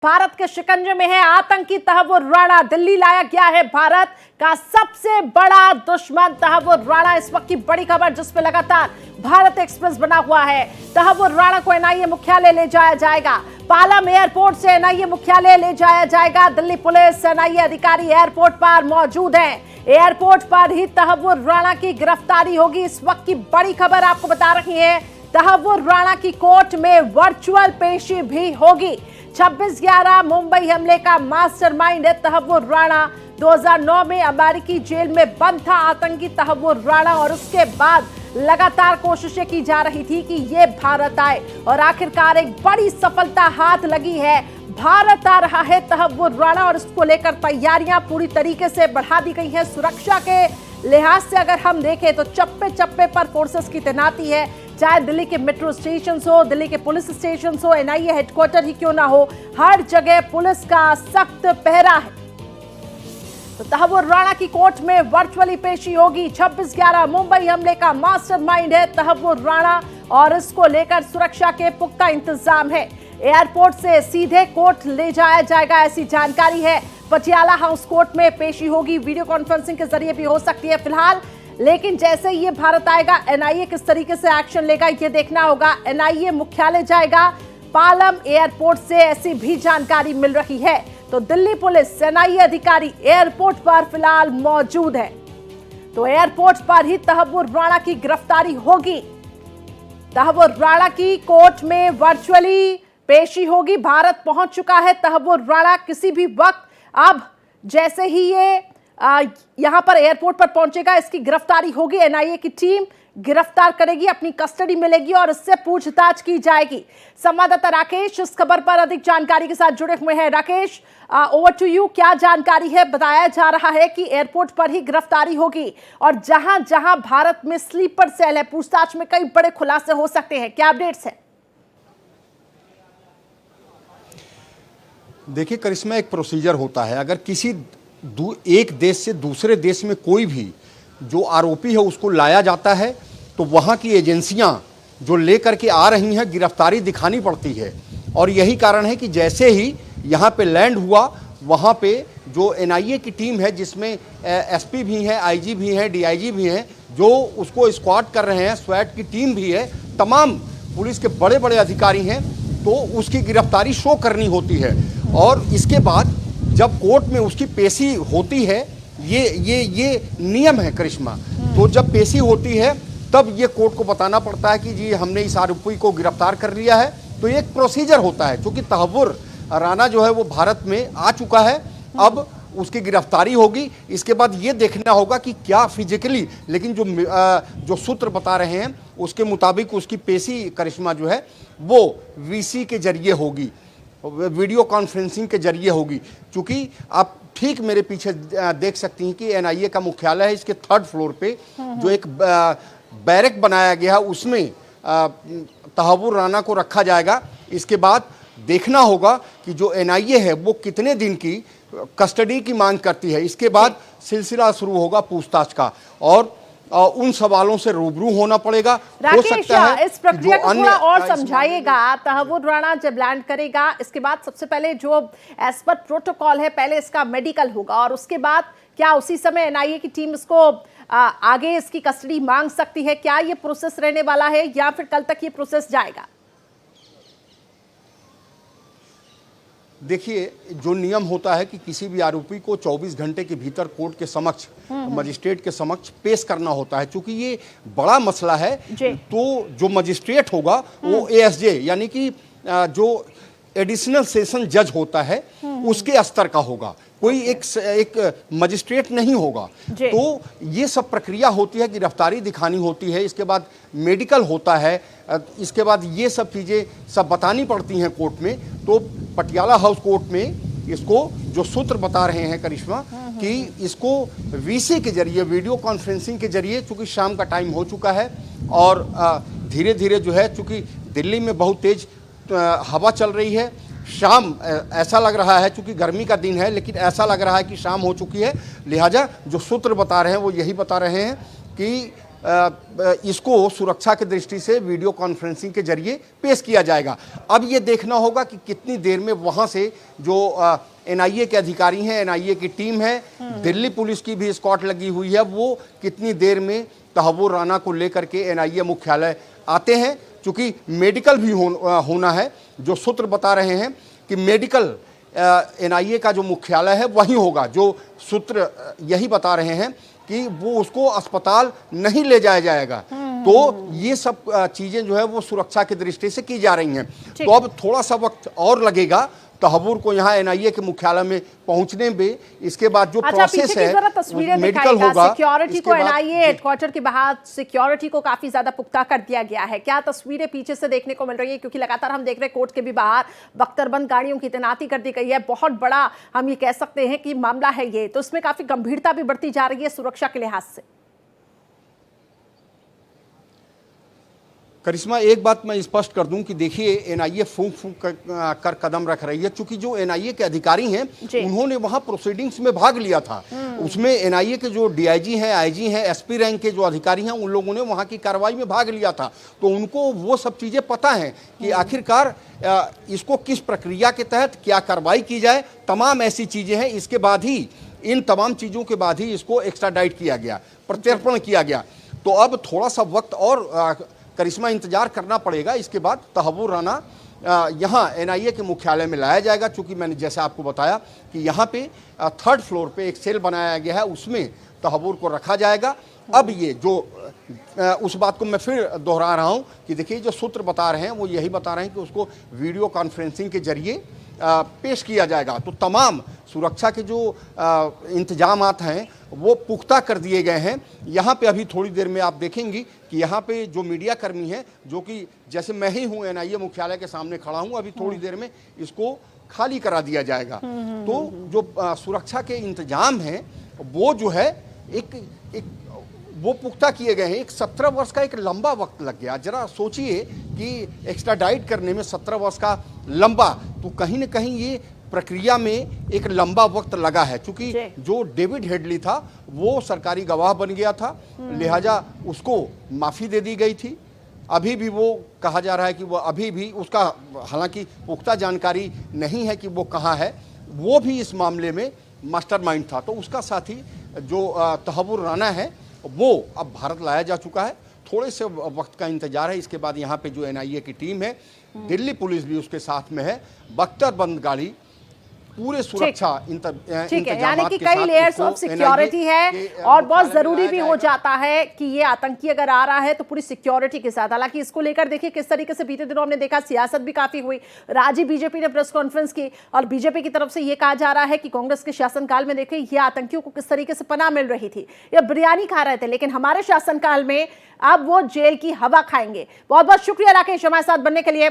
भारत के शिकंजे में है आतंकी तहव्वुर राणा। दिल्ली लाया गया है भारत का सबसे बड़ा दुश्मन तहव्वुर राणा। इस वक्त की बड़ी खबर जिस पे लगातार भारत एक्सप्रेस बना हुआ है। तहव्वुर राणा को एनआईए मुख्यालय ले जाया जाएगा। पालम एयरपोर्ट से एनआईए मुख्यालय ले जाया जाएगा। दिल्ली पुलिस एनआईए अधिकारी एयरपोर्ट पर मौजूद हैं। एयरपोर्ट पर ही तहव्वुर राणा की गिरफ्तारी होगी। इस वक्त की बड़ी खबर आपको बता रही है, तहव्वुर राणा की कोर्ट में वर्चुअल पेशी भी होगी। 26/11 मुंबई हमले का मास्टरमाइंड है तहव्वुर राणा। 2009 में अमेरिकी जेल में बंद था आतंकी तहव्वुर राणा और उसके बाद लगातार कोशिशें की जा रही थी कि ये भारत आए और आखिरकार एक बड़ी सफलता हाथ लगी है। भारत आ रहा है तहव्वुर राणा और इसको लेकर तैयारियां पूरी तरीके से बढ़ा दी गई हैं। सुरक्षा के लिहाज से अगर हम देखें तो चप्पे चप्पे पर फोर्सेस की तैनाती है, चाहे दिल्ली के मेट्रो स्टेशन हो, दिल्ली के पुलिस स्टेशन हो, एनआईए हेडक्वार्टर ही क्यों ना हो, हर जगह पुलिस का सख्त पहरा है। तो तहव्वुर राणा की कोर्ट में वर्चुअली पेशी होगी। 26/11 मुंबई हमले का मास्टरमाइंड है तहव्वुर राणा और इसको लेकर सुरक्षा के पुख्ता इंतजाम है। एयरपोर्ट से सीधे कोर्ट ले जाया जाएगा, ऐसी जानकारी है। पटियाला हाउस कोर्ट में पेशी होगी, वीडियो कॉन्फ्रेंसिंग के जरिए भी हो सकती है फिलहाल, लेकिन जैसे ये भारत आएगा एनआईए किस तरीके से एक्शन लेगा ये देखना होगा। एनआईए मुख्यालय जाएगा पालम एयरपोर्ट से, ऐसी भी जानकारी मिल रही है। तो दिल्ली पुलिस एनआईए अधिकारी एयरपोर्ट पर फिलहाल मौजूद है। तो एयरपोर्ट पर ही तहव्वुर राणा की गिरफ्तारी होगी। तहव्वुर राणा की कोर्ट में वर्चुअली पेशी होगी। भारत पहुंच चुका है तहव्वुर राणा किसी भी वक्त। अब जैसे ही ये यहां पर एयरपोर्ट पर पहुंचेगा इसकी गिरफ्तारी होगी। एनआईए की टीम गिरफ्तार करेगी, अपनी कस्टडी मिलेगी और इससे पूछताछ की जाएगी। संवाददाता राकेश इस खबर पर अधिक जानकारी के साथ जुड़े हुए हैं। राकेश, ओवर टू यू, क्या जानकारी है? बताया जा रहा है कि एयरपोर्ट पर ही गिरफ्तारी होगी और जहां जहां भारत में स्लीपर सेल है, पूछताछ में कई बड़े खुलासे हो सकते हैं, क्या अपडेट्स है? देखिए करिश्मा, एक प्रोसीजर होता है। अगर किसी एक देश से दूसरे देश में कोई भी जो आरोपी है उसको लाया जाता है तो वहाँ की एजेंसियाँ जो लेकर के आ रही हैं गिरफ्तारी दिखानी पड़ती है। और यही कारण है कि जैसे ही यहाँ पे लैंड हुआ वहाँ पे जो एनआईए की टीम है, जिसमें एसपी भी हैं, आईजी भी हैं, डीआईजी भी हैं, जो उसको स्क्वाड कर रहे हैं, स्वैट की टीम भी है, तमाम पुलिस के बड़े बड़े अधिकारी हैं, तो उसकी गिरफ्तारी शो करनी होती है। और इसके बाद जब कोर्ट में उसकी पेशी होती है, ये नियम है करिश्मा। तो जब पेशी होती है तब ये कोर्ट को बताना पड़ता है कि जी हमने इस आरोपी को गिरफ्तार कर लिया है। तो ये एक प्रोसीजर होता है। क्योंकि तहव्वुर राणा जो है वो भारत में आ चुका है, अब उसकी गिरफ्तारी होगी। इसके बाद ये देखना होगा कि क्या फिजिकली, लेकिन जो सूत्र बता रहे हैं उसके मुताबिक उसकी पेशी करिश्मा जो है वो वीसी के जरिए होगी, वीडियो कॉन्फ्रेंसिंग के जरिए होगी। चूँकि आप ठीक मेरे पीछे देख सकती हैं कि एनआईए का मुख्यालय है, इसके 3rd फ्लोर पे जो एक बैरक बनाया गया है उसमें तहव्वुर राणा को रखा जाएगा। इसके बाद देखना होगा कि जो एनआईए है वो कितने दिन की कस्टडी की मांग करती है। इसके बाद सिलसिला शुरू होगा पूछताछ का और उन सवालों से रूबरू होना पड़ेगा। हो सकता है इस प्रक्रिया को थोड़ा और समझाइएगा। तहव्वुर राणा जब लैंड करेगा इसके बाद सबसे पहले जो एज पर प्रोटोकॉल है, पहले इसका मेडिकल होगा और उसके बाद क्या उसी समय एनआईए की टीम इसको आगे इसकी कस्टडी मांग सकती है? क्या ये प्रोसेस रहने वाला है या फिर कल तक ये प्रोसेस जाएगा? देखिए, जो नियम होता है कि किसी भी आरोपी को 24 घंटे के भीतर कोर्ट के समक्ष, मजिस्ट्रेट के समक्ष पेश करना होता है। क्योंकि ये बड़ा मसला है तो जो मजिस्ट्रेट होगा वो एएसजे यानी कि जो एडिशनल सेशन जज होता है उसके स्तर का होगा, कोई एक मजिस्ट्रेट नहीं होगा। तो ये सब प्रक्रिया होती है, गिरफ्तारी दिखानी होती है, इसके बाद मेडिकल होता है, इसके बाद ये सब चीज़ें सब बतानी पड़ती हैं कोर्ट में। तो पटियाला हाउस कोर्ट में इसको जो सूत्र बता रहे हैं करिश्मा कि इसको वीसी के जरिए, वीडियो कॉन्फ्रेंसिंग के जरिए, चूँकि शाम का टाइम हो चुका है और धीरे धीरे जो है, चूँकि दिल्ली में बहुत तेज हवा चल रही है, शाम ऐसा लग रहा है, चूंकि गर्मी का दिन है लेकिन ऐसा लग रहा है कि शाम हो चुकी है। लिहाजा जो सूत्र बता रहे हैं वो यही बता रहे हैं कि इसको सुरक्षा की दृष्टि से वीडियो कॉन्फ्रेंसिंग के जरिए पेश किया जाएगा। अब ये देखना होगा कि कितनी देर में वहां से जो एनआईए के अधिकारी हैं, एनआईए की टीम है, दिल्ली पुलिस की भी स्क्वाड लगी हुई है, वो कितनी देर में तहव्वुर राना को लेकर के एनआईए मुख्यालय आते हैं। चूंकि मेडिकल भी होना है, जो सूत्र बता रहे हैं कि मेडिकल एनआईए का जो मुख्यालय है वहीं होगा। जो सूत्र यही बता रहे हैं कि वो उसको अस्पताल नहीं ले जाया जाएगा। तो ये सब चीजें जो है वो सुरक्षा की दृष्टि से की जा रही हैं। तो अब थोड़ा सा वक्त और लगेगा तहव्वुर को यहाँ एनआईए के मुख्यालय में पहुंचने में। इसके बाद जो प्रोसेस है मेडिकल होगा। सिक्योरिटी को एनआईए हेडक्वार्टर के बाहर सिक्योरिटी को काफी ज्यादा पुख्ता कर दिया गया है। क्या तस्वीरें पीछे से देखने को मिल रही है? क्योंकि लगातार हम देख रहे हैं कोर्ट के भी बाहर बख्तरबंद गाड़ियों की तैनाती कर दी गई है। बहुत बड़ा हम ये कह सकते हैं कि मामला है ये, तो इसमें काफी गंभीरता भी बढ़ती जा रही है सुरक्षा के लिहाज से। करिश्मा, एक बात मैं स्पष्ट कर दूं कि देखिए एनआईए फूंक फूंक कर कदम रख रही है। चूंकि जो एनआईए के अधिकारी हैं उन्होंने वहां प्रोसीडिंग्स में भाग लिया था। उसमें एनआईए के जो डीआईजी हैं, आईजी हैं, एसपी रैंक के जो अधिकारी हैं, उन लोगों ने वहां की कार्रवाई में भाग लिया था। तो उनको वो सब चीजें पता है कि आखिरकार इसको किस प्रक्रिया के तहत क्या कार्रवाई की जाए। तमाम ऐसी चीजें हैं। इसके बाद ही, इन तमाम चीजों के बाद ही इसको एक्स्ट्राडाइट किया गया, प्रत्यर्पण किया गया। तो अब थोड़ा सा वक्त और करिश्मा इंतजार करना पड़ेगा। इसके बाद तहव्वुर राना यहाँ एनआईए के मुख्यालय में लाया जाएगा। चूंकि मैंने जैसे आपको बताया कि यहाँ पे 3rd फ्लोर पे एक सेल बनाया गया है, उसमें तहव्वुर को रखा जाएगा। अब ये जो उस बात को मैं फिर दोहरा रहा हूँ कि देखिए जो सूत्र बता रहे हैं वो यही बता रहे हैं कि उसको वीडियो कॉन्फ्रेंसिंग के जरिए पेश किया जाएगा। तो तमाम सुरक्षा के जो इंतजामात हैं वो पुख्ता कर दिए गए हैं। यहाँ पे अभी थोड़ी देर में आप देखेंगी कि यहाँ पे जो मीडिया कर्मी हैं, जो कि जैसे मैं ही हूँ एनआईए मुख्यालय के सामने खड़ा हूँ, अभी थोड़ी देर में इसको खाली करा दिया जाएगा। तो जो सुरक्षा के इंतजाम हैं वो जो है एक वो पुख्ता किए गए हैं। एक 17 वर्ष का एक लंबा वक्त लग गया। जरा सोचिए कि एक्स्ट्राडाइट करने में 17 वर्ष का लंबा, तो कहीं ना कहीं ये प्रक्रिया में एक लंबा वक्त लगा है। क्योंकि जो डेविड हेडली था वो सरकारी गवाह बन गया था, लिहाजा उसको माफ़ी दे दी गई थी। अभी भी वो कहा जा रहा है कि वो अभी भी उसका, हालांकि पुख्ता जानकारी नहीं है कि वो कहाँ है, वो भी इस मामले में मास्टरमाइंड था। तो उसका साथी जो तहव्वुर राना है वो अब भारत लाया जा चुका है। थोड़े से वक्त का इंतजार है। इसके बाद यहाँ पे जो एनआईए की टीम है, दिल्ली पुलिस भी उसके साथ में है, बख्तरबंद गाड़ी, पूरे सुरक्षा ठीक है। यानी कि कई लेयर्स ऑफ सिक्योरिटी है और बहुत जरूरी भी हो जाता है कि ये आतंकी अगर आ रहा है तो पूरी सिक्योरिटी के साथ। हालांकि इसको लेकर देखिए किस तरीके से बीते दिनों हमने देखा, सियासत भी काफी हुई। राज्य बीजेपी ने प्रेस कॉन्फ्रेंस की और बीजेपी की तरफ से ये कहा जा रहा है कि कांग्रेस के शासनकाल में देखे ये आतंकियों को किस तरीके से पनाह मिल रही थी, ये बिरयानी खा रहे थे, लेकिन हमारे शासनकाल में अब वो जेल की हवा खाएंगे। बहुत बहुत शुक्रिया राकेश हमारे साथ बनने के लिए।